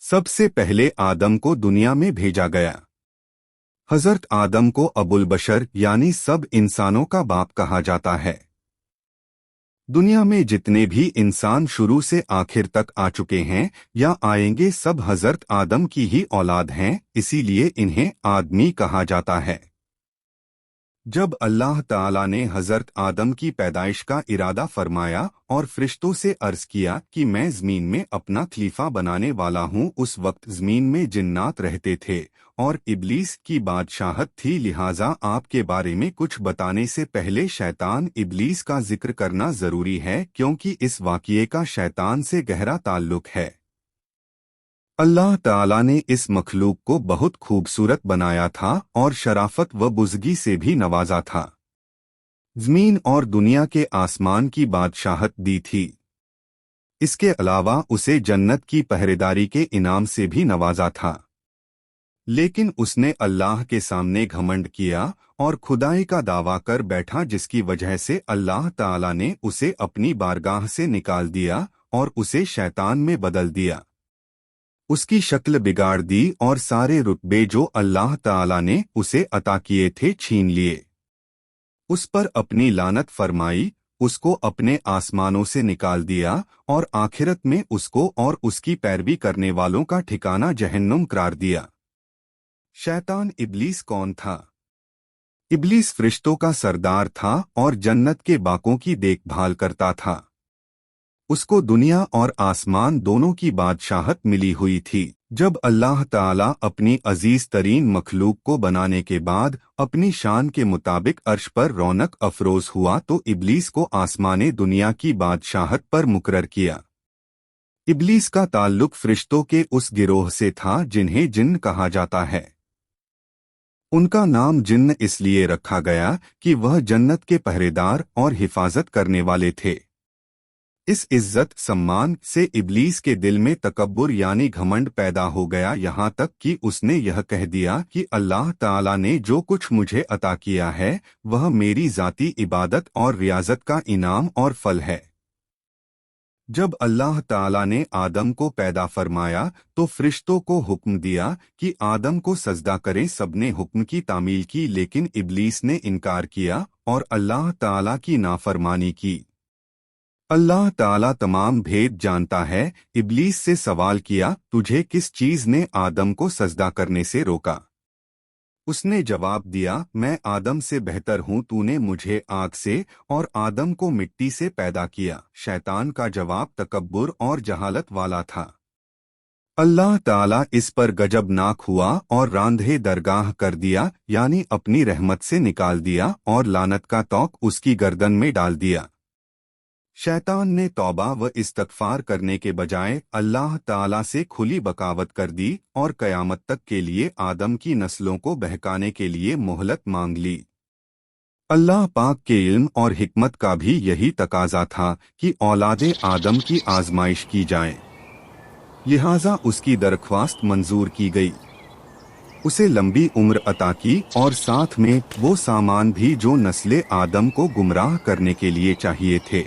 सबसे पहले आदम को दुनिया में भेजा गया। हजरत आदम को अबुल बशर यानी सब इंसानों का बाप कहा जाता है। दुनिया में जितने भी इंसान शुरू से आखिर तक आ चुके हैं या आएंगे सब हजरत आदम की ही औलाद हैं, इसीलिए इन्हें आदमी कहा जाता है। जब अल्लाह ताला ने हजरत आदम की पैदाइश का इरादा फरमाया और फरिश्तों से अर्ज किया कि मैं ज़मीन में अपना खलीफा बनाने वाला हूँ, उस वक्त ज़मीन में जिन्नात रहते थे और इब्लीस की बादशाहत थी, लिहाजा आपके बारे में कुछ बताने से पहले शैतान इब्लीस का जिक्र करना ज़रूरी है, क्योंकि इस वाक़ये का शैतान से गहरा ताल्लुक है। अल्लाह ताला ने इस मखलूक को बहुत खूबसूरत बनाया था और शराफत व बुज़गी से भी नवाजा था। ज़मीन और दुनिया के आसमान की बादशाहत दी थी। इसके अलावा उसे जन्नत की पहरेदारी के इनाम से भी नवाजा था, लेकिन उसने अल्लाह के सामने घमंड किया और खुदाई का दावा कर बैठा, जिसकी वजह से अल्लाह ताला ने उसे अपनी बारगाह से निकाल दिया और उसे शैतान में बदल दिया। उसकी शक्ल बिगाड़ दी और सारे रुतबे जो अल्लाह ताला ने उसे अता किए थे छीन लिए। उस पर अपनी लानत फरमाई, उसको अपने आसमानों से निकाल दिया और आखिरत में उसको और उसकी पैरवी करने वालों का ठिकाना जहन्नुम करार दिया। शैतान इब्लीस कौन था? इब्लीस फरिश्तों का सरदार था और जन्नत के बागों की देखभाल करता था। उसको दुनिया और आसमान दोनों की बादशाहत मिली हुई थी। जब अल्लाह ताला अपनी अजीज तरीन मखलूक को बनाने के बाद अपनी शान के मुताबिक अर्श पर रौनक अफरोज हुआ तो इब्लीस को आसमाने दुनिया की बादशाहत पर मुकर्रर किया। इब्लीस का ताल्लुक फरिश्तों के उस गिरोह से था जिन्हें जिन्न कहा जाता है। उनका नाम जिन्न इसलिए रखा गया कि वह जन्नत के पहरेदार और हिफाजत करने वाले थे। इस इज्जत सम्मान से इब्लीस के दिल में तकब्बुर यानी घमंड पैदा हो गया, यहाँ तक कि उसने यह कह दिया कि अल्लाह ताला ने जो कुछ मुझे अता किया है वह मेरी ज़ाती इबादत और रियाजत का इनाम और फल है। जब अल्लाह ताला ने आदम को पैदा फरमाया तो फरिश्तों को हुक्म दिया कि आदम को सजदा करें। सबने हुक्म की तामील की, लेकिन इब्लीस ने इनकार किया और अल्लाह ताला की नाफरमानी की। अल्लाह ताला तमाम भेद जानता है। इब्लीस से सवाल किया, तुझे किस चीज़ ने आदम को सजदा करने से रोका? उसने जवाब दिया, मैं आदम से बेहतर हूँ, तूने मुझे आग से और आदम को मिट्टी से पैदा किया। शैतान का जवाब तकब्बुर और जहालत वाला था। अल्लाह ताला इस पर गजबनाक हुआ और रांधे दरगाह कर दिया, यानी अपनी रहमत से निकाल दिया और लानत का तौक उसकी गर्दन में डाल दिया। शैतान ने तौबा व इस्तगफार करने के बजाय अल्लाह ताला से खुली बगावत कर दी और क़यामत तक के लिए आदम की नस्लों को बहकाने के लिए मोहलत मांग ली। अल्लाह पाक के इल्म और हिकमत का भी यही तकाजा था कि औलादे आदम की आजमाइश की जाए, लिहाजा उसकी दरख्वास्त मंजूर की गई। उसे लंबी उम्र अता की और साथ में वो सामान भी जो नस्ले आदम को गुमराह करने के लिए चाहिए थे।